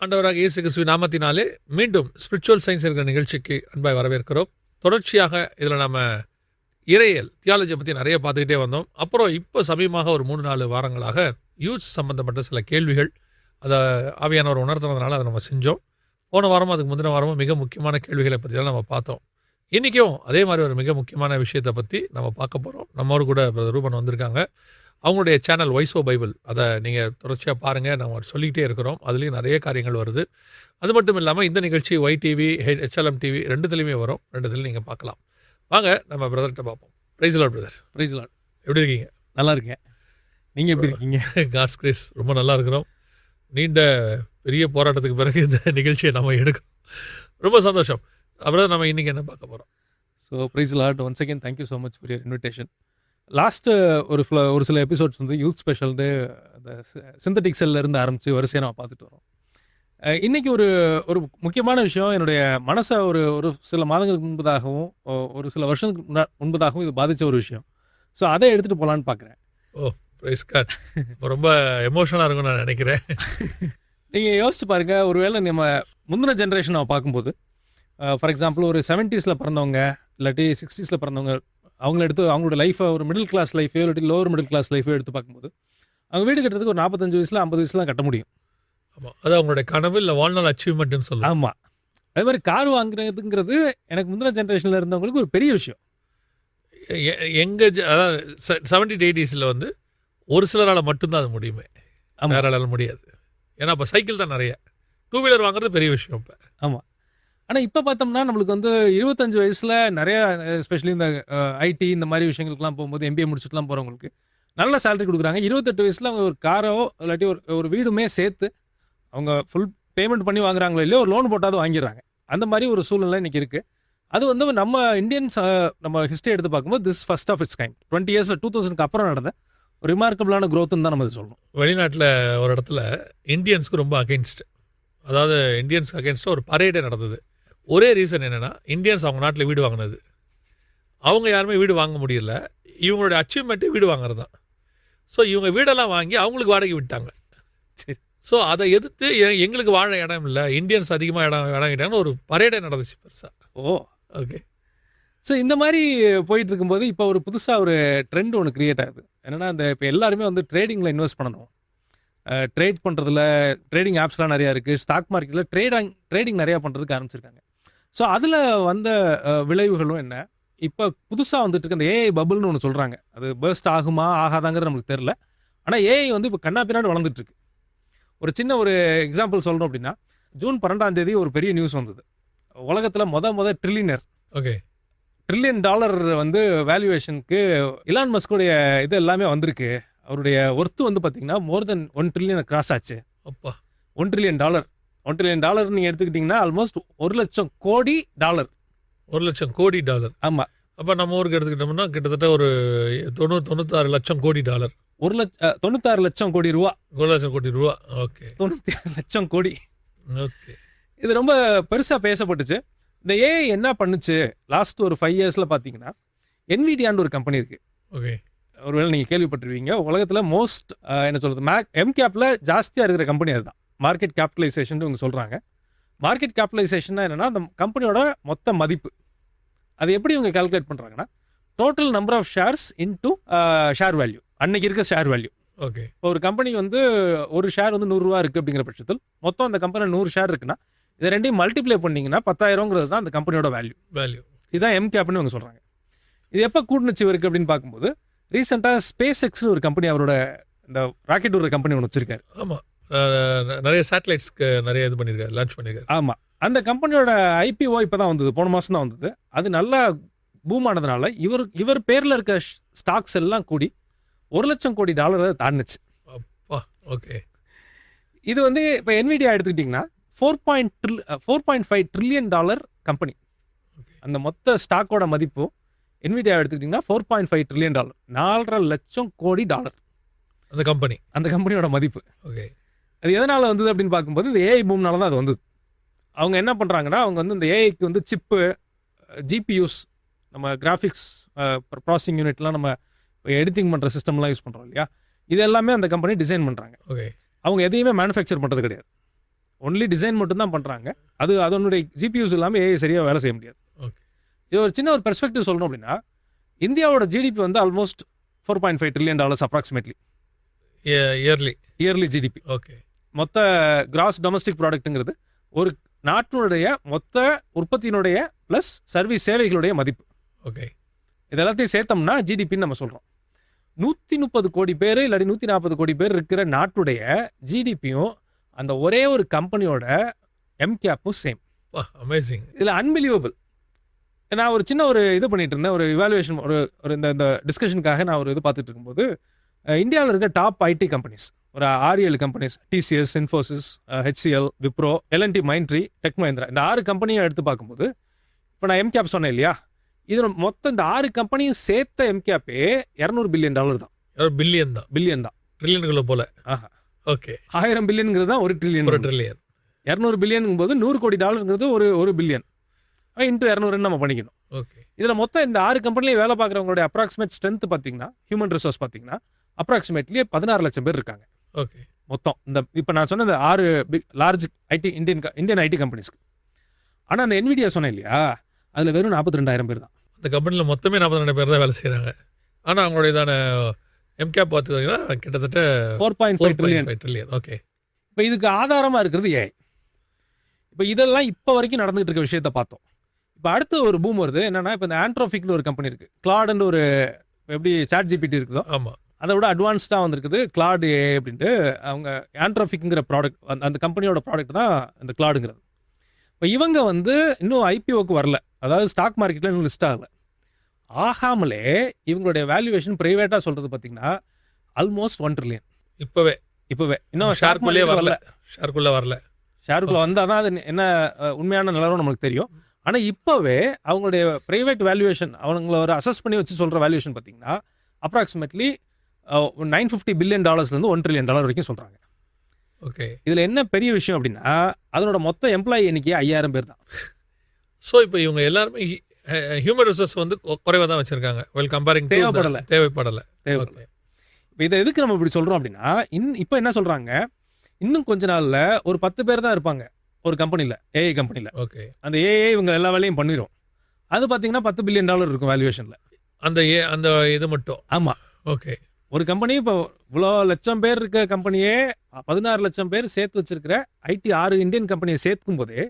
ஆண்டவராக இயேசு கிறிஸ்துவின் நாமத்தினாலே மீண்டும் ஸ்பிரிச்சுவல் சயின்ஸ் இருக்கிற நிகழ்ச்சிக்கு அன்பாய் வரவேற்கிறோம். தொடர்ச்சியாக இதில் நம்ம இறையியல் தியாலஜியை பற்றி நிறைய பார்த்துக்கிட்டே வந்தோம். அப்புறம் இப்போ சமீபமாக ஒரு 3-4 வாரங்களாக யூத் சம்மந்தப்பட்ட சில கேள்விகள் அதை ஆவியானவர் உணர்த்துறதுனால அதை நம்ம செஞ்சோம். போன வாரமும் அதுக்கு முந்தின வாரமும் மிக முக்கியமான கேள்விகளை பற்றிலாம் நம்ம பார்த்தோம். இன்றைக்கும் அதே மாதிரி ஒரு மிக முக்கியமான விஷயத்தை பற்றி நம்ம பார்க்க போகிறோம். நம்மோடு கூட பிரதர் ரூபன் வந்திருக்காங்க. அவங்களுடைய சேனல் வைஸோ பைபிள், அதை நீங்கள் தொடர்ச்சியாக பாருங்கள். நம்ம சொல்லிக்கிட்டே இருக்கிறோம். அதுலேயும் நிறைய காரியங்கள் வருது. அது மட்டும் இல்லாமல் இந்த நிகழ்ச்சி YTV HLM TV ரெண்டுத்துலேயுமே வரும். ரெண்டுத்துலையும் நீங்கள் பார்க்கலாம். வாங்க நம்ம பிரதர்கிட்ட பார்ப்போம். Praise lord brother. Praise lord. எப்படி இருக்கீங்க? நல்லா இருக்கேன். நீங்கள் எப்படி இருக்கீங்க? காட்ஸ் கிரேஸ் ரொம்ப நல்லா இருக்கிறோம். நீண்ட பெரிய போராட்டத்துக்கு பிறகு இந்த நிகழ்ச்சியை நம்ம எடுக்கிறோம். ரொம்ப சந்தோஷம். அப்புறம் நம்ம இன்றைக்கி என்ன பார்க்க போகிறோம்? So praise lord. Once again thank you so much for your invitation. Last ஒரு சில எபிசோட்ஸ் வந்து யூத் ஸ்பெஷல்னு அந்த சிந்தட்டிக் செல்லேருந்து ஆரம்பித்து வரிசையாக நம்ம பார்த்துட்டு வரோம். இன்றைக்கி ஒரு முக்கியமான விஷயம் என்னுடைய மனசை ஒரு சில மாதங்களுக்கு முன்பதாகவும் ஒரு சில வருஷத்துக்கு முன்பதாகவும் இது பாதித்த ஒரு விஷயம். ஸோ அதை எடுத்துகிட்டு போகலான்னு பார்க்குறேன். ஓ பிரைஸ் காட். ரொம்ப எமோஷனலாக இருக்கும்னு நான் நினைக்கிறேன். நீங்கள் யோசிச்சு பாருங்கள், ஒருவேளை நம்ம முந்தின ஜென்ரேஷன் நம்ம பார்க்கும்போது, ஃபார் எக்ஸாம்பிள் ஒரு 70s பிறந்தவங்க இல்லாட்டி 60s பிறந்தவங்க, அவங்கள எடுத்து அவங்களோட லைஃப்பை ஒரு மிடில் கிளாஸ் லைஃபோ இல்லாட்டி லோவர் மிடில் கிளாஸ் லைஃபோ எடுத்து பார்க்கும்போது அவங்க வீடு கட்டுறதுக்கு ஒரு 45 வயசில் 50 வயசுலாம் கட்ட முடியும். ஆமாம், அது அவங்களுடைய கனவு இல்லை வாழ்நாள் அச்சீவ்மெண்ட்னு சொல்லலாம். ஆமாம், அதே மாதிரி கார் வாங்குறதுங்கிறது எனக்கு முந்தின ஜென்ரேஷனில் இருந்தவங்களுக்கு ஒரு பெரிய விஷயம். எங்கள் அதாவது 70s 80s வந்து ஒரு சிலரால் மட்டும்தான் அது முடியுமே, வேறால முடியாது. ஏன்னா இப்போ சைக்கிள் தான் நிறைய, 2 வீலர் வாங்குறது பெரிய விஷயம் இப்போ. ஆமாம், ஆனால் இப்போ பார்த்தோம்னா நம்மளுக்கு வந்து 25 வயசில் நிறையா, எஸ்பெஷலி இந்த ஐடி இந்த மாதிரி விஷயங்களுக்குலாம் போகும்போது MBA முடிச்சுட்டுலாம் போகிறவங்களுக்கு நல்ல சேலரி கொடுக்குறாங்க. 28 வயசில் அவங்க ஒரு காரோ இல்லாட்டி ஒரு வீடுமே சேர்த்து அவங்க ஃபுல் பேமெண்ட் பண்ணி வாங்குறாங்களோ இல்லையோ ஒரு லோன் போட்டாவது வாங்கிடுறாங்க. அந்த மாதிரி ஒரு சூழ்நிலை இன்றைக்கி இருக்குது. அது வந்து நம்ம இந்தியன்ஸ் நம்ம ஹிஸ்ட்ரி எடுத்து பார்க்கும்போது this first of its kind. 20 இயர்ஸில் 2000க்கு அப்புறம் நடந்த ஒரு ரிமார்க்கபிளான க்ரோத்துன்னு தான் நம்ம இது சொல்லணும். வெளிநாட்டில் ஒரு இடத்துல இந்தியன்ஸ்க்கு ரொம்ப அகெயின்ஸ்ட், அதாவது இந்தியன்ஸ்க்கு அகெயின்ஸ்டாக ஒரு பரேடே நடந்தது. ஒரே ரீசன் என்னென்னா, இந்தியன்ஸ் அவங்க நாட்டில் வீடு வாங்கினது, அவங்க யாருமே வீடு வாங்க முடியல. இவங்களுடைய அச்சீவ்மெண்ட்டே வீடு வாங்குறது தான். ஸோ இவங்க வீடெல்லாம் வாங்கி அவங்களுக்கு வாடகை விட்டாங்க. சரி, ஸோ அதை எதிர்த்து எங்களுக்கு வாழ இடம் இல்லை, இந்தியன்ஸ் அதிகமாக இடம் கிட்டாங்கன்னு ஒரு பரேடே நடந்துச்சு பெருசாக. ஓ ஓகே. ஸோ இந்த மாதிரி போயிட்டு இருக்கும்போது இப்போ ஒரு புதுசாக ஒரு ட்ரெண்ட் ஒன்று க்ரியேட் ஆகுது. என்னென்னா, இந்த இப்போ எல்லாருமே வந்து ட்ரேடிங்கில் இன்வெஸ்ட் பண்ணணும். ட்ரேட் பண்ணுறதுல ட்ரேடிங் ஆப்ஸ்லாம் நிறையா இருக்குது. ஸ்டாக் மார்க்கெட்டில் ட்ரேடிங் நிறையா பண்ணுறதுக்கு ஆரம்பிச்சிருக்காங்க. ஸோ அதில் வந்த விளைவுகளும் என்ன, இப்போ புதுசாக வந்துட்டு இருக்க அந்த AI பபுள்னு ஒன்று சொல்கிறாங்க. அது பர்ஸ்ட் ஆகுமா ஆகாதாங்கிறது நம்மளுக்கு தெரில. ஆனால் AI வந்து இப்போ கண்ணா பின்னாடி வளர்ந்துட்டுருக்கு. ஒரு சின்ன ஒரு எக்ஸாம்பிள் சொல்லணும் அப்படின்னா, ஜூன் 12 ஒரு பெரிய நியூஸ் வந்தது. உலகத்தில் மொத ட்ரில்லியனர், ஓகே, $1 trillion வந்து வேல்யூவேஷனுக்கு இலான் மஸ்கோடைய இது எல்லாமே வந்திருக்கு. அவருடைய ஒர்த்து வந்து பார்த்தீங்கன்னா மோர் தென் 1 trillion கிராஸ் ஆச்சு. அப்பா, $1 trillion நீங்கள் எடுத்துக்கிட்டிங்கன்னா ஆல்மோஸ்ட் $1,00,000 கோடி. $1,00,000 கோடி. ஆமாம், அப்போ நம்ம ஊருக்கு எடுத்துக்கிட்டோம்னா கிட்டத்தட்ட ஒரு 96 லட்சம் கோடி டாலர். 96 லட்சம் கோடி ரூபா. 1 லட்சம் கோடி ரூபா. ஓகே, 96 லட்சம் கோடி. ஓகே, இது ரொம்ப பெருசாக பேசப்பட்டுச்சு. இந்த AI என்ன பண்ணுச்சு லாஸ்ட் ஒரு 5 இயர்ஸில் பார்த்தீங்கன்னா, NVIDIAன்னு ஒரு கம்பெனி இருக்குது. ஓகே, ஒருவேளை நீங்கள் கேள்விப்பட்டிருவீங்க. உலகத்தில் மோஸ்ட் என்ன சொல்கிறது MCAPல ஜாஸ்தியாக இருக்கிற கம்பெனி அதுதான். மார்க்கெட் கேபிட்டலைசேஷன் இவங்க சொல்கிறாங்க. மார்க்கெட் கேபிட்டலைசேஷன்னா என்னென்னா, அந்த கம்பெனியோட மொத்த மதிப்பு. அது எப்படி இவங்க கால்குலேட் பண்ணுறாங்கன்னா, total number of shares into share value, அன்னைக்கு இருக்க ஷேர் வேல்யூ. ஓகே, இப்போ ஒரு கம்பெனி வந்து ஒரு ஷேர் வந்து 100 ரூபா இருக்குது அப்படிங்கிற பட்சத்தில் மொத்தம் அந்த கம்பெனியில் 100 ஷேர் இருக்குன்னா, இதை ரெண்டையும் மல்டிப்ளை பண்ணிங்கன்னா 10,000ங்கிறது தான் அந்த கம்பெனியோட வேல்யூ. இதுதான் MCAPனு இவங்க சொல்கிறாங்க. இது எப்போ கூட்டுனுச்சு இருக்கு அப்படின்னு பார்க்கும்போது, ரீசெண்டாக SpaceXனு ஒரு கம்பெனி, அவரோட இந்த ராக்கெட் ஒரு கம்பெனி ஒன்று வச்சிருக்காரு. ஆமாம், நிறைய சேட்டலைட்ஸ்க்கு நிறைய இது பண்ணியிருக்காரு, லான்ச் பண்ணியிருக்காரு. ஆமாம், அந்த கம்பெனியோட IPO இப்போ தான் வந்தது, போன மாதம் தான் வந்தது. அது நல்லா பூம் ஆனதுனால இவர் பேரில் இருக்க ஸ்டாக்ஸ் எல்லாம் கூடி $1,00,000 கோடி தாண்டுச்சு. அப்பா, ஓகே. இது வந்து இப்போ NVIDIA எடுத்துக்கிட்டிங்கன்னா $4.5 trillion கம்பெனி. அந்த மொத்த ஸ்டாக்கோட மதிப்பு NVIDIA எடுத்துக்கிட்டிங்கன்னா $4.5 trillion, $4,50,000 கோடி. அந்த கம்பெனியோட மதிப்பு. ஓகே, அது எதனால் வந்தது அப்படின்னு பார்க்கும்போது இந்த AI பூம்னால தான் அது வந்தது. அவங்க என்ன பண்ணுறாங்கன்னா, அவங்க வந்து இந்த AIக்கு வந்து சிப்பு, GPUs, நம்ம கிராஃபிக்ஸ் ப்ராசஸிங் யூனிட்லாம் நம்ம எடிட்டிங் பண்ணுற சிஸ்டம்லாம் யூஸ் பண்ணுறோம் இல்லையா, இது எல்லாமே அந்த கம்பெனி டிசைன் பண்ணுறாங்க. ஓகே, அவங்க எதையுமே மேனுஃபேக்சர் பண்ணுறது கிடையாது. ஒன்லி டிசைன் மட்டும் தான் பண்ணுறாங்க. அது அதனுடைய ஜிபியூஸ் இல்லாமல் ஏஐ சரியாக வேலை செய்ய முடியாது. ஓகே. இது ஒரு சின்ன ஒரு பெர்ஸ்பெக்டிவ் சொல்லணும் அப்படின்னா, இந்தியாவோட ஜிடிபி வந்து almost $4.5 trillion approximately yearly GDP. Okay. மொத்த கிராஸ் டொமஸ்டிக் ப்ராடக்ட்டுங்கிறது ஒரு நாட்டினுடைய மொத்த உற்பத்தியினுடைய ப்ளஸ் சர்வீஸ் சேவைகளுடைய மதிப்பு. ஓகே. இது எல்லாத்தையும் சேர்த்தோம்னா ஜிடிபின்னு நம்ம சொல்கிறோம். 130 கோடி பேர் இல்லாட்டி 140 கோடி பேர் இருக்கிற நாட்டுடைய ஜிடிபியும் அந்த ஒரே ஒரு கம்பெனியோட எம்கேப்பும் சேம். அமேசிங். இதில் அன்பிலீவபிள். நான் ஒரு சின்ன ஒரு இது பண்ணிட்டு இருந்தேன், ஒரு இவாலுவேஷன், ஒரு இந்த டிஸ்கஷனுக்காக நான் ஒரு இது பார்த்துட்டு இருக்கும்போது, இந்தியாவில் இருக்க டாப் ஐடி கம்பெனிஸ் ஒரு 6-7 companies, TCS, Infosys, HCL, Wipro, L and T, Mindtree, tech Mahindra, இந்த 6 கம்பெனியும் எடுத்து பார்க்கும்போது, இப்போ நான் எம்கேப் சொன்னேன் இல்லையா, இது மொத்தம் இந்த 6 கம்பெனியும் சேர்த்த எம்கேப்பே $200 பில்லியன் தான். பில்லியன் தான், ட்ரில்லியன்களை போல. ஆஹா. ஓகே. 1000 பில்லியனுங்கிறது தான் $1 trillion. 200 பில்லியன் போது $100 கோடி ஒரு பில்லியன் இன்ட்டு 200 நம்ம பண்ணிக்கணும். ஓகே. இதில் மொத்தம் இந்த 6 கம்பெனிலையும் வேலை பார்க்குறவங்களுடைய அப்ராக்சிமேட் ஸ்ட்ரென்த் பார்த்தீங்கன்னா, ஹியூமன் ரிசோர்ஸ் பார்த்தீங்கன்னா அப்ராக்சிமேட்லி 16 லட்சம் பேர் இருக்காங்க. ஓகே. மொத்தம் இந்த இப்போ நான் சொன்ன இந்த 6 லார்ஜ் ஐடி இந்தியன் ஐடி கம்பெனிஸ்க்கு. ஆனால் அந்த என்விடியா சொன்னேன் இல்லையா, அதில் வெறும் 42,000 பேர் தான். அந்த கம்பெனியில் மொத்தமே 42 பேர் தான் வேலை செய்கிறாங்க. ஆனால் அவங்களுடையதான எம்கேப் பார்த்துக்கிட்டிங்கன்னா கிட்டத்தட்ட 4.5 trillion. ஓகே. இப்போ இதுக்கு ஆதாரமாக இருக்கிறது ஏஐ. இப்போ இதெல்லாம் இப்போ வரைக்கும் நடந்துகிட்டு இருக்க விஷயத்த பார்த்தோம். இப்போ அடுத்து ஒரு பூம் வருது என்னன்னா, இப்போ இந்த ஆண்ட்ரோஃபிக்னு ஒரு கம்பெனி இருக்குது. கிளாடுன்னு ஒரு எப்படி சாட் ஜிபிடி இருக்குதோ, ஆமாம், அதை விட அட்வான்ஸ்டாக வந்திருக்குது கிளாடு ஏஐ அப்படின்ட்டு. அவங்க ஆண்ட்ரோஃபிக்ங்கிற ப்ராடக்ட், அந்த கம்பெனியோட ப்ராடக்ட் தான் இந்த கிளாடுங்கிறது. இப்போ இவங்க வந்து இன்னும் ஐபிஓக்கு வரல, அதாவது ஸ்டாக் மார்க்கெட்டில் இன்னும் லிஸ்ட் ஆகலை. ஆகாமலே இவங்களுடைய வேல்யூவேஷன் ப்ரைவேட்டாக சொல்கிறது பார்த்தீங்கன்னா ஆல்மோஸ்ட் $1 trillion. இப்போவே இன்னும் ஷேருக்குள்ளே வரல. ஷேருக்குள்ளே வந்தால் தான் அது என்ன உண்மையான நிலவரம் நம்மளுக்கு தெரியும். ஆனால் இப்போவே அவங்களுடைய ப்ரைவேட் வேல்யூவேஷன், அவங்கள ஒரு அசஸ் பண்ணி வச்சு சொல்கிற வேல்யூவேஷன் பார்த்தீங்கன்னா அப்ராக்சிமேட்லி $950 பில்லியன் $1 trillion வரைக்கும் சொல்கிறாங்க. ஓகே. இதில் என்ன பெரிய விஷயம் அப்படின்னா, அதனோட மொத்த எம்ப்ளாயி எண்ணிக்கை 5000 பேர் தான். ஸோ இப்போ இவங்க எல்லாருமே ஹியூமன் ரிசோர்ஸ் வந்து குறைவாக தான் வச்சுருக்காங்க. கம்பேரிங் தேவைப்படலை. இப்போ இதை எதுக்கு நம்ம இப்படி சொல்கிறோம் அப்படின்னா, இப்போ என்ன சொல்கிறாங்க, இன்னும் கொஞ்ச நாளில் ஒரு 10 பேர் தான் இருப்பாங்க ஒரு கம்பெனியில், ஏஐ கம்பெனியில். ஓகே. அந்த ஏஐ இவங்க எல்லா வேலையும் பண்ணிடும். அது பார்த்தீங்கன்னா $10 பில்லியன் இருக்கும் வேல்யூவேஷனில். அந்த இது மட்டும். ஆமாம். ஓகே. ஒரு கம்பெனி இப்போ இவ்வளோ லட்சம் பேர் இருக்க கம்பெனியே 16 லட்சம் பேர் சேர்த்து வச்சிருக்கிற ஐடி 6 இந்தியன் கம்பெனியை சேர்க்கும் போதே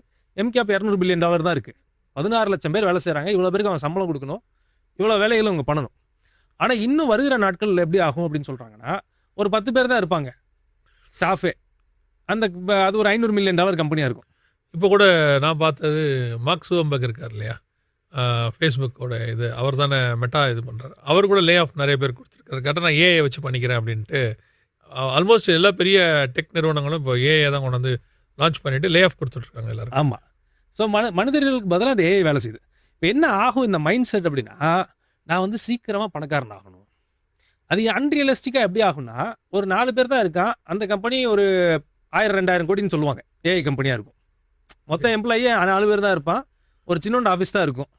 எம்கேப் $200 பில்லியன் தான் இருக்குது. 16 லட்சம் பேர் வேலை செய்கிறாங்க. இவ்வளோ பேருக்கு அவன் சம்பளம் கொடுக்கணும், இவ்வளோ வேலைகளை அவங்க பண்ணணும். ஆனால் இன்னும் வருகிற நாட்களில் எப்படி ஆகும் அப்படின்னு சொல்கிறாங்கன்னா, ஒரு 10 பேர் தான் இருப்பாங்க ஸ்டாஃபே. அது ஒரு $500 மில்லியன் கம்பெனியாக இருக்கும். இப்போ கூட நான் பார்த்தது மார்க் ஜூக்கர்பர்க் இருக்கார் இல்லையா, ஃபேஸ்புக்கோட இது, அவர் தானே மெட்டா இது பண்ணுறாரு. அவர் கூட லே ஆஃப் நிறைய பேர் கொடுத்துருக்காரு. கரெக்டாக நான் ஏஐ வச்சு பண்ணிக்கிறேன் அப்படின்ட்டு. ஆல்மோஸ்ட் எல்லா பெரிய டெக் நிறுவனங்களும் இப்போ ஏஐ தான் கொண்டு வந்து லான்ச் பண்ணிவிட்டு லே ஆஃப் கொடுத்துட்ருக்காங்க எல்லாரும். ஆமாம். ஸோ மனிதர்களுக்கு பதிலாக அது ஏஐ வேலை செய்யுது. இப்போ என்ன ஆகும் இந்த மைண்ட் செட் அப்படின்னா, நான் வந்து சீக்கிரமாக பணக்காரன் ஆகணும். அது அன்ரியலிஸ்டிக்காக எப்படி ஆகும்னா, ஒரு 4 பேர் தான் இருக்கான், அந்த கம்பெனி ஒரு 1000-2000 கோடின்னு சொல்லுவாங்க, ஏஐ கம்பெனியாக இருக்கும். மொத்த எம்ப்ளாயே 4 பேர் தான் இருப்பான், ஒரு சின்னோண்டு ஆஃபீஸ் தான் இருக்கும்.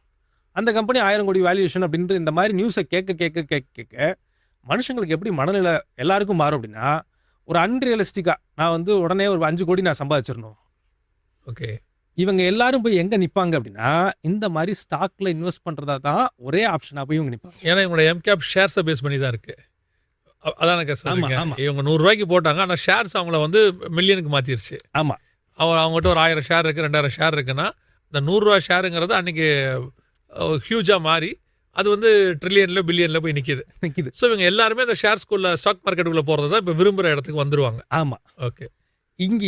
அந்த கம்பெனி 1000 கோடி வேல்யூஷன் அப்படின்ட்டு இந்த மாதிரி நியூஸை கேட்க மனுஷங்களுக்கு எப்படி மனநிலை எல்லாருக்கும் மாறும் அப்படின்னா, ஒரு அன்ரியலிஸ்டிக்காக நான் வந்து உடனே ஒரு 5 கோடி நான் சம்பாதிச்சிடணும். ஓகே. இவங்க எல்லாரும் போய் எங்கே நிற்பாங்க அப்படின்னா, இந்த மாதிரி ஸ்டாக்ல இன்வெஸ்ட் பண்ணுறதா தான் ஒரே ஆப்ஷனாக போய் இவங்க நிற்பாங்க. ஏன்னா இவங்களோட எம்கேப் ஷேர்ஸை பேஸ் பண்ணி தான் இருக்குது. அதான் எனக்கு சொல்லுங்க. இவங்க 100 ரூபாய்க்கு போட்டாங்க, ஆனால் ஷேர்ஸ் அவங்கள வந்து மில்லியனுக்கு மாற்றிருச்சு. ஆமாம். அவங்ககிட்ட ஒரு 1000 ஷேர் இருக்குது, 2000 ஷேர் இருக்குன்னா, இந்த 100 ரூபா ஷேருங்கிறது அன்றைக்கி ஹியூஜாக மாறி அது வந்து ட்ரில்லியனில் பில்லியனில் போய் நிற்கிது. ஸோ இவங்க எல்லாருமே இந்த ஷேர்ஸ்குள்ளே ஸ்டாக் மார்க்கெட்டுக்குள்ளே போகிறது தான் இப்போ விரும்புகிற இடத்துக்கு வந்துடுவாங்க. ஆமாம். ஓகே. இங்கே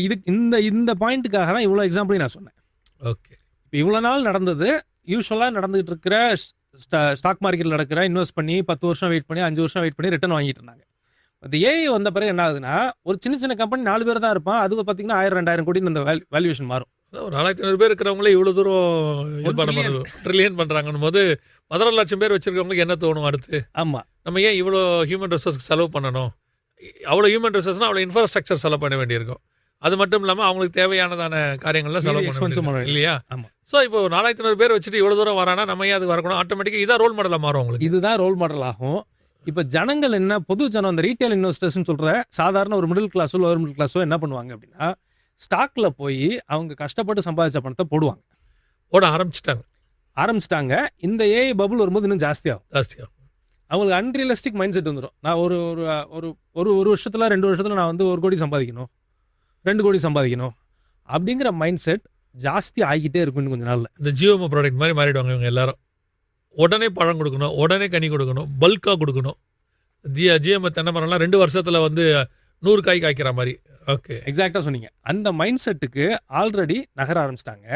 இந்த பாயிண்ட்டுக்காக தான் இவ்வளோ எக்ஸாம்பிளையும் நான் சொன்னேன். ஓகே. இப்போ இவ்வளோ நாள் நடந்தது, யூஸ்வலாக நடந்துகிட்டு இருக்கிற ஸ்டாக் மார்க்கெட்டில் நடக்கிற இன்வெஸ்ட் பண்ணி 10 வருஷம் வெயிட் பண்ணி 5 வருஷம் வெயிட் பண்ணி ரிட்டர்ன் வாங்கிட்டு இருந்தாங்க. அது ஏஐ வந்த பிறகு என்ன ஆகுதுன்னா, ஒரு சின்ன கம்பெனி 4 பேர் தான் இருப்பான், அது பார்த்தீங்கன்னா 1000-2000 கோடின்னு அந்த வேல்யூவேஷன் மாறும். ஒரு 4500 பேர் இருக்கிறவங்களே இவ்வளோ தூரம் ட்ரில்லியன் பண்ணுறாங்கன்னு போது 16 லட்சம் பேர் வச்சிருக்கவங்களுக்கு என்ன தோணும் அடுத்து? ஆமாம். நம்ம ஏன் இவ்வளோ ஹியூமன் ரிசோர்ஸ்க்கு செலவு பண்ணணும்? அவ்வளோ ஹியூமன் ரிசோர்ஸ்னால் அவ்வளோ இன்ஃப்ராஸ்ட்ரக்சர் செலவு பண்ண வேண்டியிருக்கும். அது மட்டும் இல்லாமல் அவங்களுக்கு தேவையானதான காரியங்கள்லாம் செலவு பண்ண இல்லையா? ஆமாம். ஸோ இப்போ 4500 பேர் வச்சுட்டு இவ்வளோ தூரம் வரானா நம்ம ஏன் அது வரணும்? ஆட்டோமேட்டிக்காக இதான் ரோல் மாடலாக மாறும் அவங்களுக்கு. இதுதான் ரோல் மாடல் ஆகும். இப்போ ஜனங்கள் என்ன, பொது ஜனம், அந்த ரீட்டைல் இன்வெஸ்டர்ஸ்னு சொல்கிற சாதாரண ஒரு மிடில் கிளாஸோ லோவர் மிடில் கிளாஸோ என்ன பண்ணுவாங்க அப்படின்னா, ஸ்டாக்ல போய் அவங்க கஷ்டப்பட்டு சம்பாதிச்ச பணத்தை போடுவாங்க. ஓட ஆரம்பிச்சிட்டாங்க. இந்த ஏஐ பபுள் வரும்போது இன்னும் ஜாஸ்தியாகும். அவங்களுக்கு அன்ரியலிஸ்டிக் மைண்ட் செட் வந்துடும். நான் ஒரு ஒரு ஒரு ஒரு ஒரு வருஷத்தில் 2 வருஷத்தில் நான் வந்து 1 கோடி சம்பாதிக்கணும், 2 கோடி சம்பாதிக்கணும் அப்படிங்கிற மைண்ட் செட் ஜாஸ்தி ஆகிக்கிட்டே இருக்கும் இன்னும் கொஞ்ச நாளில். இந்த ஜியோமோ ப்ராடக்ட் மாதிரி மாறிடுவாங்க இவங்க எல்லாரும். உடனே பழம் கொடுக்கணும், உடனே கனி கொடுக்கணும், பல்காக கொடுக்கணும். ஜிஎம் தென்னை மரம்லாம் 2 வருஷத்தில் வந்து 100 காய் காய்க்கிற மாதிரி. ஓகே, எக்ஸாக்டாக சொன்னீங்க. அந்த மைண்ட் செட்டுக்கு ஆல்ரெடி நகர ஆரம்பிச்சிட்டாங்க.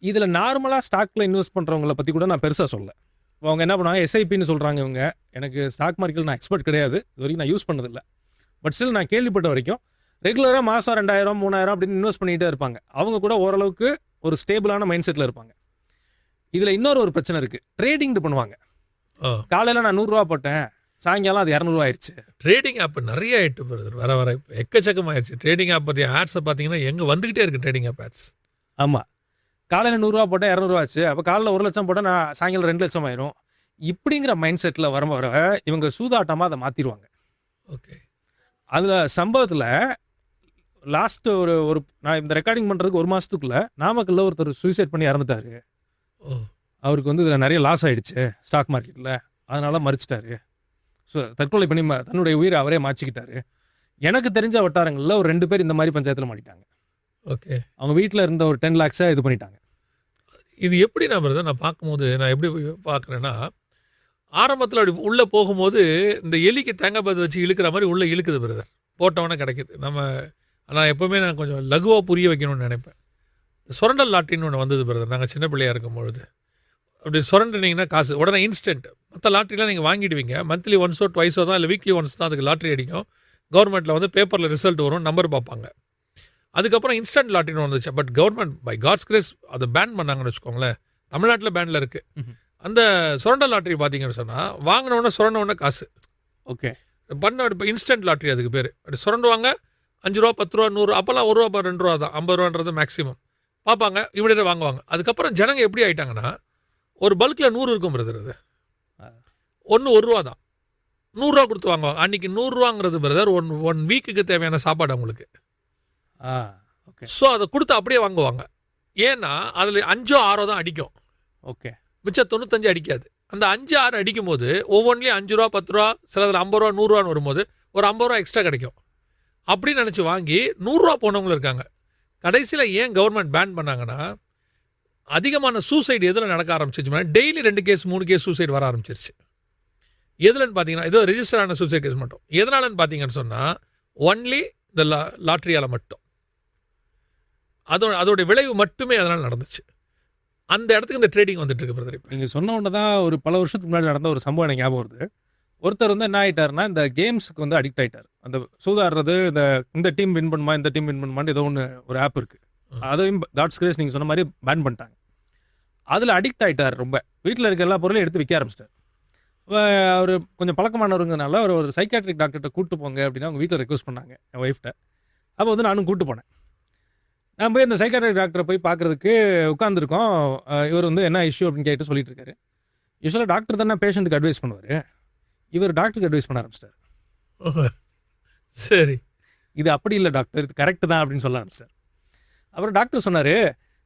இதில் நார்மலாக ஸ்டாக்கில் இன்வெஸ்ட் பண்ணுறவங்கள பற்றி கூட நான் பெருசாக சொல்ல. அவங்க என்ன பண்ணுவாங்க, எஸ்ஐபின்னு சொல்கிறாங்க. இவங்க எனக்கு ஸ்டாக் மார்க்கெட்டில் நான் எக்ஸ்பர்ட் கிடையாது, இது வரைக்கும் நான் யூஸ் பண்ணதில்லை. பட் ஸ்டில் நான் கேள்விப்பட்ட வரைக்கும் ரெகுலராக மாதம் 2000 3000 அப்படின்னு இன்வெஸ்ட் பண்ணிகிட்டே இருப்பாங்க. அவங்க கூட ஓரளவுக்கு ஒரு ஸ்டேபிளான மைண்ட் செட்டில் இருப்பாங்க. இதில் இன்னொரு பிரச்சனை இருக்குது, ட்ரேடிங் பண்ணுவாங்க. காலையில் நான் 100 ரூபா போட்டேன், சாயங்காலம் அது 200 ரூபா ஆயிடுச்சு. ட்ரேடிங் ஆப் நிறைய ஆகிட்டு போகிறது, வர இப்போ எக்கச்சக்கமாகிடுச்சு. ட்ரேடிங் ஆப் பற்றி ஆட்ஸை பார்த்தீங்கன்னா எங்கே வந்துக்கிட்டே இருக்குது ட்ரேடிங் ஆப் ஆட்ஸ். ஆமாம், காலையில் 100 ரூபா போட்டால் 200 ரூபா ஆச்சு, அப்போ காலையில் 1 லட்சம் போட்டால் நான் சாயங்காலம் 2 லட்சம் ஆயிரும். இப்படிங்கிற மைண்ட் செட்டில் வர இவங்க சூதாட்டமாக அதை மாற்றிடுவாங்க. ஓகே, அதில் சம்பவத்தில் லாஸ்ட் ஒரு நான் இந்த ரெக்கார்டிங் பண்ணுறதுக்கு 1 மாதத்துக்குள்ளே நாமக்கல்ல ஒருத்தர் சூசைட் பண்ணி இறந்துட்டாரு. அவருக்கு வந்து இதில் நிறைய லாஸ் ஆகிடுச்சு ஸ்டாக் மார்க்கெட்டில், அதனால் மறிச்சிட்டாரு. ஸோ தற்கொலை பண்ணி தன்னுடைய உயிரை அவரே மாற்றிக்கிட்டாரு. எனக்கு தெரிஞ்ச வட்டாரங்களில் ஒரு 2 பேர் இந்த மாதிரி பஞ்சாயத்தில் மாட்டிட்டாங்க. ஓகே, அவங்க வீட்டில் இருந்த ஒரு 10 lakhs இது பண்ணிட்டாங்க. இது எப்படி நான் பார்க்கும்போது நான் எப்படி பார்க்குறேன்னா, ஆரம்பத்தில் அப்படி உள்ளே போகும்போது இந்த எலிக்கு தேங்காய் பார்த்து வச்சு இழுக்கிற மாதிரி உள்ளே இழுக்குது பிரதர், போட்டவொன்னே கிடைக்குது. நான் எப்போவுமே நான் கொஞ்சம் லகுவாக புரிய வைக்கணும்னு நினைப்பேன். சுரண்டல் லாட்ரின்னு ஒன்று வந்தது பிரதர், நாங்கள் சின்ன பிள்ளையாக இருக்கும்பொழுது. அப்படி சுரண்டினீங்கன்னா காசு உடனே இன்ஸ்டன்ட். மற்ற லாட்ரிலாம் நீங்கள் வாங்கிடுவீங்க, மந்த்லி ஒன்ஸோ ட்வைஸோ தான், இல்லை வீக்லி ஒன்ஸ் தான் அதுக்கு லாட்ரி அடிக்கும். கவர்மெண்ட்டில் வந்து பேப்பரில் ரிசல்ட் வரும், நம்பர் பார்ப்பாங்க. அதுக்கப்புறம் இன்ஸ்டன்ட் லாட்ரின்னு வந்துச்சு. But government by God's grace அதை பேன் பண்ணாங்கன்னு வச்சுக்கோங்களேன். தமிழ்நாட்டில் பேனில் இருக்குது. அந்த சுரண்டல் லாட்ரி பார்த்தீங்கன்னு சொன்னால் வாங்கினோடனே சுரண்டவுடனே காசு. ஓகே, பண்ண இப்போ இன்ஸ்டன்ட் லாட்ரி அதுக்கு பேர். அப்படி சுரண்டுவாங்க. 5 ரூபா 10 ரூபா 100, அப்போல்லாம் 1 ரூபா 2 ரூபா தான், 50 ரூபான்றது மேக்ஸிமம் பார்ப்பாங்க. இவனே வாங்குவாங்க. அதுக்கப்புறம் ஜனங்க எப்படி ஆகிட்டாங்கன்னா, ஒரு பல்கில் 100 இருக்கும் பிரதர், அது ஒன்று 1 ரூபா தான், 100 ரூபா கொடுத்து வாங்குவாங்க. அன்றைக்கி 100 ரூபாங்கிறது பிரதர் ஒன் வீக்குக்கு தேவையான சாப்பாடு அவங்களுக்கு. ஓகே, ஸோ அதை கொடுத்து அப்படியே வாங்குவாங்க. ஏன்னா அதில் 5 6 தான் அடிக்கும். ஓகே, மிச்சம் 95 அடிக்காது. அந்த 5 6 அடிக்கும் போது ஒவ்வொன்றிலையும் 5 ரூபா 10 ரூபா, சிலதில் 50 ரூபா 100 ரூபான்னு வரும்போது ஒரு 50 ரூபா எக்ஸ்ட்ரா கிடைக்கும். அப்படின்னு நினச்சி வாங்கி 100 ரூபா போனவங்களும் இருக்காங்க. கடைசியில் ஏன் கவர்மெண்ட் பேன் பண்ணாங்கன்னா, அதிகமான சூசைடு எதில் நடக்க ஆரம்பிச்சிருச்சுன்னா, டெய்லி 2 கேஸ் 3 கேஸ் சூசைடு வர ஆரம்பிச்சிருச்சு. எதுலன்னு பார்த்தீங்கன்னா, ஏதோ ரெஜிஸ்டர் ஆன சூசைட் கேஸ் மட்டும். எதனாலன்னு பார்த்தீங்கன்னு சொன்னால், ஒன்லி இந்த லாட்ரியால் மட்டும். அதோடைய விளைவு மட்டுமே அதனால் நடந்துச்சு. அந்த இடத்துக்கு இந்த ட்ரேடிங் வந்துட்டு இருக்கு பிரதர். நீங்கள் சொன்ன ஒன்று தான், ஒரு பல வருஷத்துக்கு முன்னாடி நடந்த ஒரு சம்பவம் எனக்கு ஞாபகம் வருது. ஒருத்தர் வந்து என்ன ஆகிட்டாருன்னா, இந்த கேம்ஸுக்கு வந்து அடிக்ட் ஆகிட்டார். அந்த சூதாடுறது, இந்த டீம் வின் பண்ணுமா, இந்த டீம் வின் பண்ணுமான்னு ஏதோ ஒன்று ஒரு ஆப் இருக்குது. அதையும் காட்ஸ் கிரேஸ் நீங்கள் சொன்ன மாதிரி பேன் பண்ணிட்டாங்க. அதில் அடிக்ட் ஆகிட்டார். ரொம்ப வீட்டில் இருக்க எல்லா பொருளையும் எடுத்து விற்க ஆரம்பிச்சிட்டார். அவர் கொஞ்சம் பழக்கமானவருங்கனால அவர் ஒரு சைக்காட்ரிக் டாக்டர்கிட்ட கூப்பிட்டு போங்க அப்படின்னு அவங்க வீட்டில் ரெக்வஸ்ட் பண்ணாங்க என் ஒய்ஃப்ட்ட. அப்போ வந்து நானும் கூப்பிட்டு போனேன். நான் போய் இந்த சைக்காட்ரிக் டாக்டரை போய் பார்க்குறதுக்கு உட்காந்துருக்கோம். இவர் வந்து என்ன இஷ்யூ அப்படின்னு கேட்டு சொல்லிட்டு இருக்காரு. யூஸ்வலாக டாக்டர் தானே பேஷண்ட்டுக்கு அட்வைஸ் பண்ணுவார், இவர் டாக்டருக்கு அட்வைஸ் பண்ண ஆரம்பிச்சிட்டார். சரி, இது அப்படி இல்லை டாக்டர், இது கரெக்டு தான் அப்படின்னு சொல்ல ஆரம்பிச்சிட்டார். அப்புறம் டாக்டர் சொன்னார்,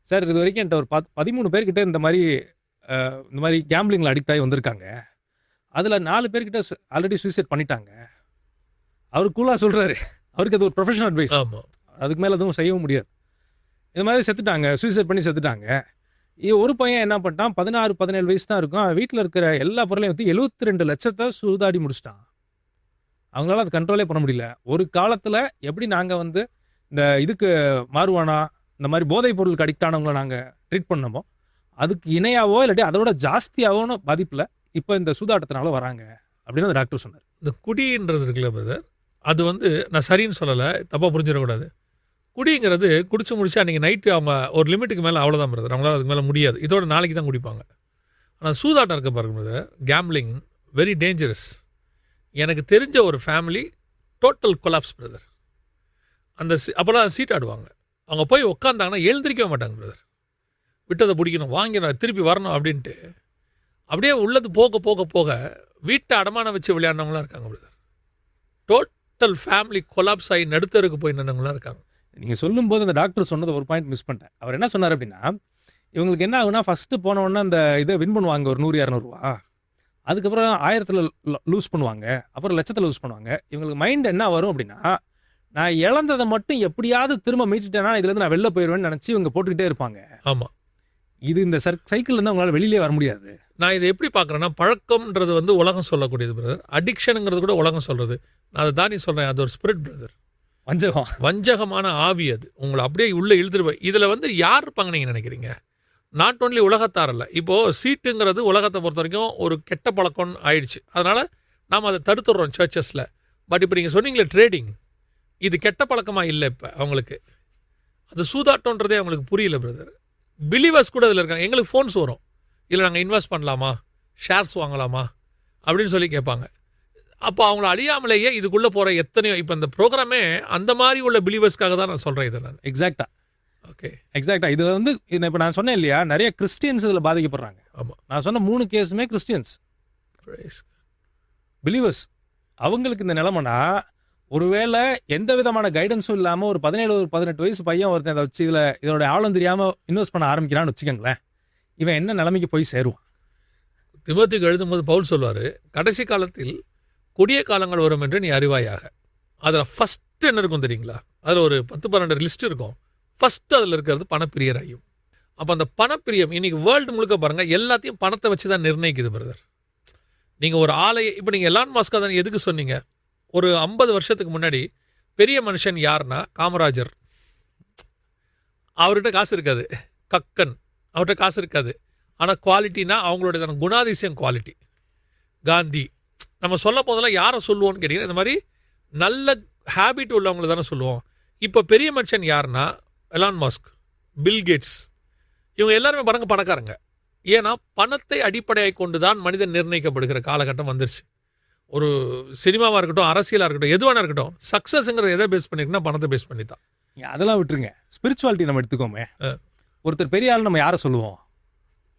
சார் இது வரைக்கும் என்கிட்ட ஒரு 13 பேர்கிட்ட இந்த மாதிரி கேம்பிளிங்கில் அடிக்ட் ஆகி வந்திருக்காங்க. அதில் 4 பேர்கிட்ட ஆல்ரெடி சூசைட் பண்ணிட்டாங்க. அவர் கூலாக சொல்கிறாரு, அவருக்கு அது ஒரு ப்ரொஃபஷனல் அட்வைஸ், அதுக்கு மேலே எதுவும் செய்யவும் முடியாது. இது மாதிரி செத்துட்டாங்க, சூசைட் பண்ணி செத்துட்டாங்க. ஒரு பையன் என்ன பண்ணிட்டான், 16 17 வயசு தான் இருக்கும், வீட்டில் இருக்கிற எல்லா பொருளையும் வந்து 72 லட்சத்தை சூதாடி முடிச்சிட்டான். அவங்களால அது கண்ட்ரோலே பண்ண முடியல. ஒரு காலத்தில் எப்படி நாங்கள் வந்து இந்த இதுக்கு மாறுவானா, இந்த மாதிரி போதைப் பொருளுக்கு அடிக்ட் ஆனவங்களை நாங்கள் ட்ரீட் பண்ணமோ, அதுக்கு இணையாவோ இல்லாட்டி அதோட ஜாஸ்தியாகவோ பாதிப்பில் இப்போ இந்த சூதாட்டத்தினால வராங்க அப்படின்னு அந்த டாக்டர் சொன்னார். இந்த குடின்றது இருக்குல்ல பிரதர், அது வந்து நான் சரின்னு சொல்லலை, தப்பாக புரிஞ்சிடக்கூடாது. குடிங்கிறது குடிச்சு முடிச்சு அன்றைக்கி நைட்டு அவங்க ஒரு லிமிட்டுக்கு மேலே அவ்வளோதான் பிரதர், அவங்களால அதுக்கு மேலே முடியாது. இதோட நாளைக்கு தான் குடிப்பாங்க. ஆனால் சூதாட்டம் இருக்க பாருங்க பிரதர், கேம்பிளிங் வெரி டேஞ்சரஸ். எனக்கு தெரிஞ்ச ஒரு ஃபேமிலி டோட்டல் கொலாப்ஸ் பிரதர். அந்த அப்போல்லாம் சீட் ஆடுவாங்க, அவங்க போய் உட்காந்தாங்கன்னா எழுந்திரிக்கவே மாட்டாங்க பிரதர். விட்டதை பிடிக்கணும், வாங்கிடணும், திருப்பி வரணும் அப்படின்ட்டு அப்படியே உள்ளது போக போக போக வீட்டை அடமானம் வச்சு விளையாடினவங்களாம் இருக்காங்க பிரதர். டோட்டல் ஃபேமிலி கொலாப்ஸ் ஆகி நடுத்தருக்கு போய் நின்றவங்களாம் இருக்காங்க. நீங்கள் சொல்லும்போது அந்த டாக்டர் சொன்னது ஒரு பாயிண்ட் மிஸ் பண்ணிட்டேன். அவர் என்ன சொன்னார் அப்படின்னா, இவங்களுக்கு என்ன ஆகுனா ஃபஸ்ட்டு போன உடனே அந்த இதை வின் பண்ணுவாங்க ஒரு 100-200 ரூபா. அதுக்கப்புறம் 1000ல் லூஸ் பண்ணுவாங்க, அப்புறம் லட்சத்தில் லூஸ் பண்ணுவாங்க. இவங்களுக்கு மைண்ட் என்ன வரும் அப்படின்னா, நான் இழந்ததை மட்டும் எப்படியாவது திரும்ப மீட்டுட்டேன்னா இதுலேருந்து நான் வெளில போயிடுவேன்னு நினச்சி இவங்க போட்டுக்கிட்டே இருப்பாங்க. ஆமாம், இது இந்த சைக்கிள்லேருந்து அவங்களால வெளியிலே வர முடியாது. நான் இதை எப்படி பார்க்குறேன்னா, பழக்கம்ன்றது வந்து உலகம் சொல்லக்கூடியது பிரதர். அடிக்ஷனுங்கிறது கூட உலகம் சொல்கிறது. நான் அதை தான் சொல்கிறேன், அது ஒரு ஸ்பிரிட் பிரதர். வஞ்சகம், வஞ்சகமான ஆவி. அது உங்களை அப்படியே உள்ளே இழுத்துருவேன். இதில் வந்து யார் இருப்பாங்க நீங்கள் நினைக்கிறீங்க? நாட் ஓன்லி உலகத்தார் இல்லை. இப்போது சீட்டுங்கிறது உலகத்தை பொறுத்த வரைக்கும் ஒரு கெட்ட பழக்கம்னு ஆயிடுச்சு. அதனால் நாம் அதை தடுத்துடுறோம் சர்ச்சஸில். பட் இப்போ நீங்கள் சொன்னீங்களே ட்ரேடிங், இது கெட்ட பழக்கமாக இல்லை. இப்போ அவங்களுக்கு அது சூதாட்டன்றதே அவங்களுக்கு புரியல பிரதர். பிலீவர்ஸ் கூட இதில் இருக்காங்க. எங்களுக்கு ஃபோன்ஸ் வரும், இல்லை நாங்கள் இன்வெஸ்ட் பண்ணலாமா, ஷேர்ஸ் வாங்கலாமா அப்படின்னு சொல்லி கேட்பாங்க. அப்போ அவங்கள அழியாமலேயே இதுக்குள்ளே போகிற எத்தனையோ, இப்போ இந்த ப்ரோக்ராமே அந்த மாதிரி உள்ள பிலீவர்ஸ்க்காக தான் நான் சொல்கிறேன் இதை நான். எக்ஸாக்டாக ஓகே, எக்ஸாக்டாக இதில் வந்து இப்போ நான் சொன்னேன் இல்லையா, நிறைய கிறிஸ்டியன்ஸ் இதில் பாதிக்கப்படுறாங்க. ஆமாம், நான் சொன்ன 3 கேஸுமே கிறிஸ்டியன்ஸ் பிலீவர்ஸ். அவங்களுக்கு இந்த நிலைமைனா, ஒருவேளை எந்த விதமான கைடன்ஸும் இல்லாமல் ஒரு 17-18 வயசு பையன் ஒருத்தன் அதை வச்சு இதோட ஆழம் தெரியாமல் இன்வெஸ்ட் பண்ண ஆரம்பிக்கிறான்னு வச்சுக்கோங்களேன், இவன் என்ன நிலைமைக்கு போய் சேருவான்? திமோத்திக்கு எழுதும்போது பவுல் சொல்வார், கடைசி காலத்தில் கொடிய காலங்கள் வரும் என்று நீ அறிவாயாக. அதில் ஃபஸ்ட்டு என்ன இருக்கும் தெரியுங்களா? அதில் ஒரு 10-12 லிஸ்ட் இருக்கும். ஃபஸ்ட்டு அதில் இருக்கிறது பணப்பிரியராயும். அப்போ அந்த பணப்பிரியம் இன்றைக்கி வேர்ல்டு முழுக்க பாருங்கள், எல்லாத்தையும் பணத்தை வச்சு தான் நிர்ணயிக்குது பிரதர். நீங்கள் ஒரு ஆலையை இப்போ நீங்கள் எலான் மாஸ்கா தான் எதுக்கு சொன்னீங்க? ஒரு 50 வருஷத்துக்கு முன்னாடி பெரிய மனுஷன் யாருன்னா காமராஜர். அவர்கிட்ட காசு இருக்காது. கக்கன் அவர்கிட்ட காசு இருக்காது. ஆனால் குவாலிட்டினா அவங்களுடைய குணாதிசயம் குவாலிட்டி. காந்தி. நம்ம சொல்ல போதெல்லாம் யாரை சொல்லுவோன்னு கேட்டிங்கன்னா, இந்த மாதிரி நல்ல ஹேபிட் உள்ளவங்களை தானே சொல்லுவோம். இப்போ பெரிய மனுஷன் யாருன்னா எலான் மாஸ்க், பில்கேட்ஸ், இவங்க எல்லாருமே பாருங்க பணக்காரங்க. ஏன்னா பணத்தை அடிப்படையாக கொண்டு தான் மனிதன் நிர்ணயிக்கப்படுகிற காலகட்டம் வந்துருச்சு. ஒரு சினிமாவாக இருக்கட்டும், அரசியலாக இருக்கட்டும், எதுவான இருக்கட்டும், சக்ஸஸ்ங்கிறத எதை பேஸ் பண்ணியிருக்குன்னா பணத்தை பேஸ் பண்ணி தான். அதெல்லாம் விட்டுருங்க, ஸ்பிரிச்சுவாலிட்டி நம்ம எடுத்துக்கோமே. ஒருத்தர் பெரிய ஆள் நம்ம யாரை சொல்லுவோம்?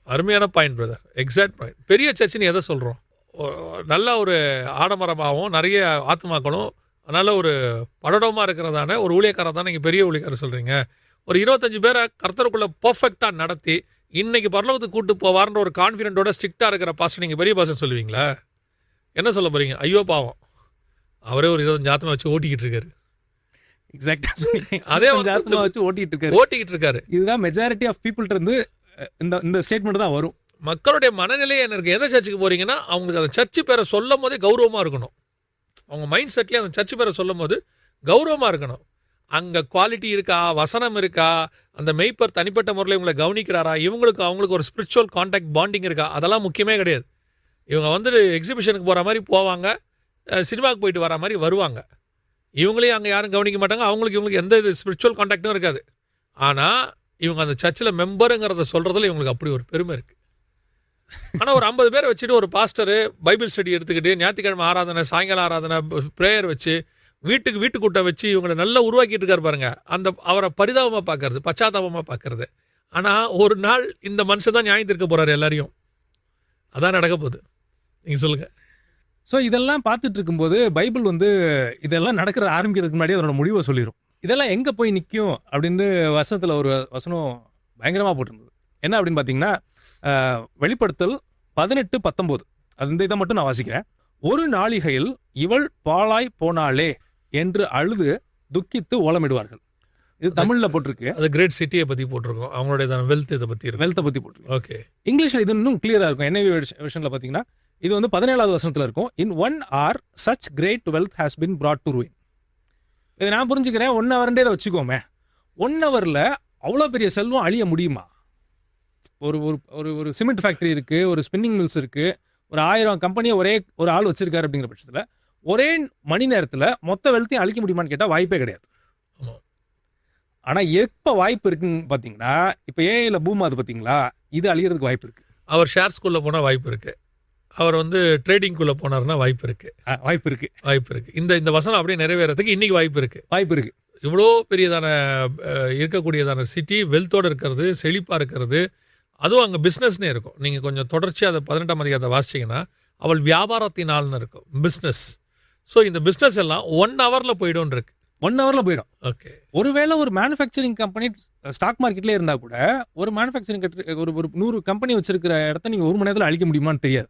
அருமையான பாயிண்ட் பிரதர், எக்ஸாக்ட் பாயிண்ட். பெரிய சர்ச்சுன்னு எதை சொல்கிறோம்? நல்ல ஒரு ஆடம்பரமாகவும் நிறைய ஆத்மாக்களும் நல்ல ஒரு படடமாக இருக்கிறதான ஒரு ஊழியக்காரர் தான் நீங்கள் பெரிய ஊழியக்காரர் சொல்கிறீங்க. ஒரு 25 பேரை கர்த்தருக்குள்ளே பர்ஃபெக்டாக நடத்தி இன்றைக்கி பரலோகத்துக்கு கூட்டு போவார்ன்ற ஒரு கான்ஃபிடென்ட்டோட ஸ்ட்ரிக்டாக இருக்கிற பாஸ்டர் நீங்கள் பெரிய பாஸ்டர் சொல்லுவீங்களா? என்ன சொல்ல போகிறீங்க? ஐயோ பாவம், அவரே ஒரு 25 ஆத்மா வச்சு ஓட்டிக்கிட்டு இருக்காரு. எக்ஸாக்டாக அதே ஆத்மா வச்சு ஓட்டிக்கிட்டு இருக்காரு. இதுதான் மெஜாரிட்டி ஆஃப் பீப்புள்கிட்ட இருந்து இந்த ஸ்டேட்மெண்ட் தான் வரும். மக்களுடைய மனநிலையை என்ன இருக்குது? எந்த சர்ச்சுக்கு போகிறீங்கன்னா அவங்களுக்கு அந்த சர்ச்சு பேரை சொல்லும் போதே கௌரவமாக இருக்கணும். அவங்க மைண்ட் செட்லேயே அந்த சர்ச்சு பேரை சொல்லும் போது கௌரவமாக இருக்கணும். அங்கே குவாலிட்டி இருக்கா, வசனம் இருக்கா, அந்த மெய்ப்பர் தனிப்பட்ட முறையில் இவங்களை கவனிக்கிறாரா, இவங்களுக்கு அவங்களுக்கு ஒரு ஸ்பிரிச்சுவல் கான்டாக்ட் பாண்டிங் இருக்கா, அதெல்லாம் முக்கியமே கிடையாது. இவங்க வந்துட்டு எக்ஸிபிஷனுக்கு போகிற மாதிரி போவாங்க, சினிமாவுக்கு போயிட்டு வர மாதிரி வருவாங்க. இவங்களையும் அங்கே யாரும் கவனிக்க மாட்டாங்க. இவங்களுக்கு எந்த இது ஸ்பிரிச்சுவல் கான்டாக்டும் இருக்காது. ஆனால் இவங்க அந்த சர்ச்சில் மெம்பருங்கிறத சொல்கிறதுல இவங்களுக்கு அப்படி ஒரு பெருமை இருக்குது. ஆனால் ஒரு 50 பேரை வச்சுட்டு ஒரு பாஸ்டரு பைபிள் ஸ்டடி எடுத்துக்கிட்டு ஞாயிற்றுக்கிழமை ஆராதனை, சாயங்காலம் ஆராதனை, ப்ரேயர் வச்சு வீட்டு கூட்டம் வச்சு இவங்களை நல்லா உருவாக்கிட்டு இருக்காரு பாருங்க. அவரை பரிதாபமாக பார்க்கறது, பச்சாதாபமாக பார்க்கறது. ஆனால் ஒரு நாள் இந்த மனுஷன் தான் நியாயம் தீர்க்க போகிறாரு எல்லாரையும். அதான் நடக்க போகுது. நீங்கள் சொல்லுங்கள். ஸோ இதெல்லாம் பார்த்துட்டு இருக்கும்போது பைபிள் வந்து இதெல்லாம் நடக்கிற ஆரம்பிக்கிறதுக்கு முன்னாடி அதனோட முடிவை சொல்லிடும். இதெல்லாம் எங்கே போய் நிற்கும் அப்படின்னு வசனத்தில் ஒரு வசனம் பயங்கரமாக போட்டிருந்தது. என்ன அப்படின்னு பார்த்தீங்கன்னா, வெளிப்படுத்தல் 18-19 அது இந்த இதை மட்டும் நான் வாசிக்கிறேன். ஒரு நாளிகையில் இவள் பாழாய் போனாளே என்று அழுது துக்கித்து ஓலமிடுவார்கள். இது தமிழில் போட்டிருக்கு. அது கிரேட் சிட்டியை பற்றி போட்டிருக்கோம். அவங்களுடைய வெல்த் இதை பற்றி இருக்கு. வெல்த்தை பற்றி போட்டிருக்கு. ஓகே. இங்கிலீஷில் இது இன்னும் கிளியராக இருக்கும். NIV வெர்ஷனில் பார்த்தீங்கன்னா இது வந்து 17வது வசனத்தில் இருக்கும். இன் 1 hour such great wealth has been brought to ruin. இதை நான் புரிஞ்சுக்கிறேன். 1 hourன்றே இதை வச்சுக்கோமே. 1 hourல அவ்வளோ பெரிய செல்வம் அழிய முடியுமா? ஒரு ஒரு ஒரு சிமெண்ட் ஃபேக்ட்ரி இருக்குது, ஒரு ஸ்பின்னிங் மில்ஸ் இருக்குது, ஒரு 1000 கம்பெனியை ஒரே ஒரு ஆள் வச்சிருக்காரு. அப்படிங்கிற பட்சத்தில் ஒரே மணி நேரத்தில் மொத்த வெல்த்தையும் அழிக்க முடியுமான்னு கேட்டால் வாய்ப்பே கிடையாது. ஆனால் எப்போ வாய்ப்பு இருக்குன்னு பார்த்தீங்கன்னா, இப்போ ஏஐயில் பூம் ஆகுது பார்த்தீங்களா, இது அழிகிறதுக்கு வாய்ப்பு இருக்குது. அவர் ஷேர்ஸ்குள்ளே போனால் வாய்ப்பு இருக்குது. அவர் வந்து ட்ரேடிங்குள்ளே போனார்னா வாய்ப்பு இருக்குது. வாய்ப்பு இருக்குது. இந்த வசனம் அப்படியே நிறைவேறதுக்கு இன்றைக்கி வாய்ப்பு இருக்குது. இவ்வளோ பெரியதான இருக்கக்கூடியதான சிட்டி வெல்த்தோடு இருக்கிறது, செழிப்பாக இருக்கிறது, அதுவும் அங்கே பிஸ்னஸ்னே இருக்கும். நீங்கள் கொஞ்சம் தொடர்ச்சியாக அதை 18ஆம் அதிகாரத்தை வாசிச்சிங்கன்னா அவள் வியாபாரத்தினால்னு இருக்கும், பிஸ்னஸ். ஸோ இந்த பிஸ்னஸ் எல்லாம் 1 hourல போய்டும் இருக்கு. 1 ஹவரில் போயிடும். ஓகே. ஒருவேளை ஒரு மேனுஃபேக்சரிங் கம்பெனி ஸ்டாக் மார்க்கெட்லேயே இருந்தால் கூட ஒரு மேனுஃபேக்சரிங் ஒரு 100 கம்பெனி வச்சிருக்கிற இடத்த நீங்கள் 1 மணி நேரத்தில் அழிக்க முடியுமான்னு தெரியாது.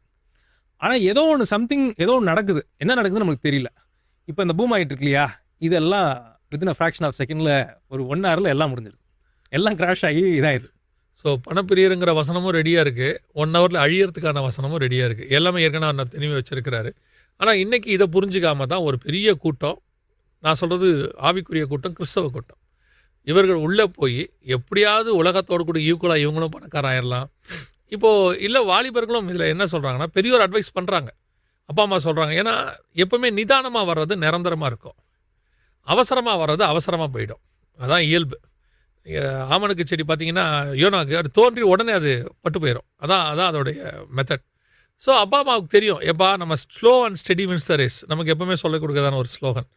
ஆனால் ஏதோ ஒன்று நடக்குது. என்ன நடக்குதுன்னு நமக்கு தெரியல. இப்போ இந்த பூம் ஆகிட்டு இருக்கு இல்லையா, இதெல்லாம் வித்தின் ஃப்ராக்ஷன் ஆஃப் செகண்டில் ஒரு 1 ஹவரில் எல்லாம் முடிஞ்சிருது. எல்லாம் கிராஷ் ஆகி இதாகிடுது. ஸோ பணப்பிரியருங்கிற வசனமும் ரெடியாக இருக்குது, 1 ஹவரில் அழியறதுக்கான வசனமும் ரெடியாக இருக்குது. எல்லாமே ஏற்கனவே அவர் தெளிவு வச்சிருக்கிறாரு. ஆனால் இன்றைக்கி இதை புரிஞ்சிக்காம தான் ஒரு பெரிய கூட்டம், நான் சொல்கிறது ஆவிக்குரிய கூட்டம், கிறிஸ்தவ கூட்டம், இவர்கள் உள்ளே போய் எப்படியாவது உலகத்தோடு கூட ஈக்குவலாக இவங்களும் பணக்காராயிடலாம். இப்போது இல்லை வாலிபர்களும் இதில் என்ன சொல்கிறாங்கன்னா, பெரியோர் அட்வைஸ் பண்ணுறாங்க, அப்பா அம்மா சொல்கிறாங்க. ஏன்னா எப்போவுமே நிதானமாக வர்றது நிரந்தரமாக இருக்கும், அவசரமாக வர்றது அவசரமாக போயிடும். அதான் இயல்பு. ஆமணக்கு செடி பார்த்தீங்கன்னா யோனாக்கு அது தோன்றி உடனே அது பட்டு போயிடும். அதான் அதோடைய மெத்தட். ஸோ அப்பா அம்மாவுக்கு தெரியும், எப்பா நம்ம slow and steady wins the race, நமக்கு எப்போவுமே சொல்லிக் கொடுக்கறதான ஒரு ஸ்லோகன்.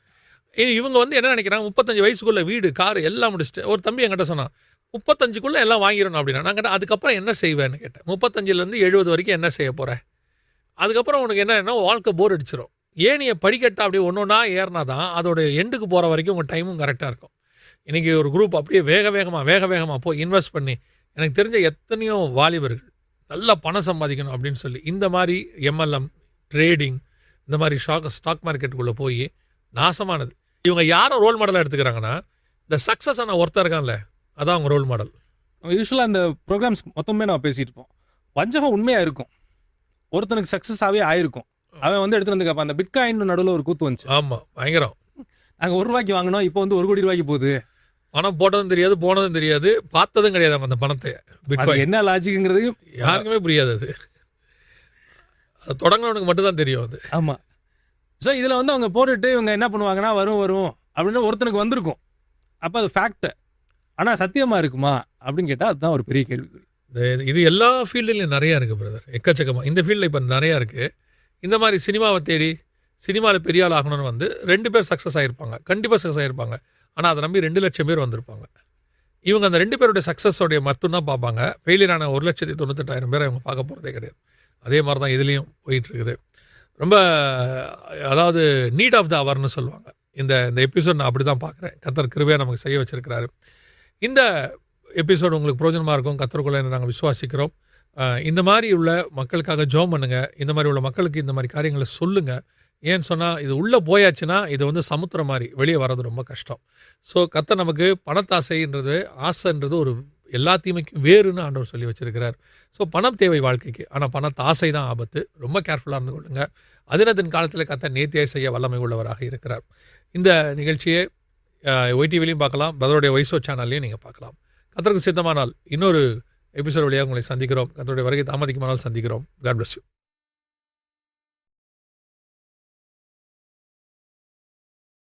இவங்க வந்து என்ன நினைக்கிறாங்க, 35 வயசுக்குள்ளே வீடு கார் எல்லாம் முடிச்சுட்டு, ஒரு தம்பி என்கிட்ட சொன்னான் 35க்குள்ளே எல்லாம் வாங்கிடணும் அப்படின்னா. நான் கேட்டேன் அதுக்கப்புறம் என்ன செய்வேன்னு கேட்டேன். 35லேருந்து 70 வரைக்கும் என்ன செய்ய போகிறேன், அதுக்கப்புறம் உனக்கு என்னன்னா வாழ்க்கை போர் அடிச்சிடும். ஏனியை படிக்கட்டா அப்படியே ஒன்று ஒன்றா ஏறினா தான் அதோட எண்டுக்கு போகிற வரைக்கும் உங்கள் டைமும் கரெக்டாக இருக்கும். இன்றைக்கி ஒரு குரூப் அப்படியே வேக வேகமாக போய் இன்வெஸ்ட் பண்ணி, எனக்கு தெரிஞ்ச எத்தனையோ வாலிபர்கள் நல்லா பணம் சம்பாதிக்கணும் அப்படின்னு சொல்லி இந்த மாதிரி MLM ட்ரேடிங் இந்த மாதிரி ஸ்டாக் மார்க்கெட்டுக்குள்ளே போய் நாசமானது. இவங்க யாரை ரோல் மாடலாக எடுத்துக்கிறாங்கன்னா, இந்த சக்ஸஸ் ஆன ஒருத்தர் இருக்கான்ல, அதான் அவங்க ரோல் மாடல். யூஸ்வலாக அந்த ப்ரோக்ராம்ஸ் மொத்தமே நம்ம பேசிகிட்டு இருப்போம். வஞ்சகம் உண்மையாக இருக்கும், ஒருத்தனுக்கு சக்ஸஸாகவே ஆயிருக்கும். அவன் வந்து எடுத்துகிட்டு வந்து அந்த பிட்காயின் நடுவில் ஒரு கூத்து வந்துச்சு. ஆமாம், பயங்கரம். நாங்கள் 1 ரூபாய்க்கு வாங்கினோம், இப்போ வந்து 1 கோடி ரூபாய்க்கு போகுது. பணம் போட்டதும் தெரியாது, போனதும் தெரியாது, பார்த்ததும் கிடையாது அந்த பணத்தை. பிட்காயின் என்ன லாஜிக்குங்கிறது யாருக்குமே புரியாது. அது தொடங்கினவனுக்கு மட்டும்தான் தெரியும் அது. ஆமாம். ஸோ இதில் வந்து அவங்க போட்டுட்டு இவங்க என்ன பண்ணுவாங்கன்னா, வரும் அப்படின்னு ஒருத்தனுக்கு வந்திருக்கும். அப்போ அது ஃபேக்ட். ஆனால் சத்தியமாக இருக்குமா அப்படின்னு கேட்டால் அதுதான் ஒரு பெரிய கேள்விக்குறி. இது எல்லா ஃபீல்டுலையும் நிறையா இருக்குது பிரதர், எக்கச்சக்கமாக. இந்த ஃபீல்டில் இப்போ நிறையா இருக்குது. இந்த மாதிரி சினிமாவை தேடி சினிமாவில் பெரிய ஆள் ஆகணும்னு வந்து 2 பேர் சக்ஸஸ் ஆகிருப்பாங்க, கண்டிப்பாக சக்ஸஸ் ஆகிருப்பாங்க. ஆனால் அதை நம்பி 2 லட்சம் பேர் வந்திருப்பாங்க. இவங்க அந்த 2 பேருடைய சக்ஸஸோடைய மட்டும்தான் பார்ப்பாங்க. ஃபெயிலியரான 1,98,000 பேரை இவங்க பார்க்க போகிறதே கிடையாது. அதே மாதிரி தான் இதுலேயும் போயிட்டுருக்குது. ரொம்ப அதாவது நீட் ஆஃப் த அவர்னு சொல்லுவாங்க. இந்த எபிசோட் நான் அப்படி தான் பார்க்குறேன். கர்த்தர் கிருபையாக நமக்கு செய்ய வச்சிருக்கிறாரு. இந்த எபிசோடு உங்களுக்கு பிரயோஜனமாக இருக்கும், கர்த்தருக்குள்ளே நாங்கள் விசுவாசிக்கிறோம். இந்த மாதிரி உள்ள மக்களுக்காக ஜெபம் பண்ணுங்கள். இந்த மாதிரி உள்ள மக்களுக்கு இந்த மாதிரி காரியங்களை சொல்லுங்கள். ஏன்னு சொன்னால் இது உள்ளே போயாச்சுன்னா இது வந்து சமுத்திரம் மாதிரி வெளியே வர்றது ரொம்ப கஷ்டம். ஸோ கர்த்தர் நமக்கு பணத்தாசைன்றது, ஆசைன்றது ஒரு எல்லா தீமைக்கும் வேறுன்னு ஆண்டவர் சொல்லி வச்சிருக்கிறார். ஸோ பணம் தேவை வாழ்க்கைக்கு, ஆனால் பணத்தாசை தான் ஆபத்து. ரொம்ப கேர்ஃபுல்லாக இருந்து கொள்ளுங்க. அதினத்தின் காலத்தில் கர்த்தர் நேர்த்தியாய் செய்ய வல்லமை உள்ளவராக இருக்கிறார். இந்த நிகழ்ச்சியை ஒய்டிவிலையும் பார்க்கலாம், பிரதருடைய வைசோ சேனல்லையும் நீங்கள் பார்க்கலாம். கர்த்தருக்கு சித்தமானால் இன்னொரு எபிசோட் வழியாக உங்களை சந்திக்கிறோம். கர்த்தருடைய வருகை தாமதிக்குமானால் சந்திக்கிறோம். God bless you.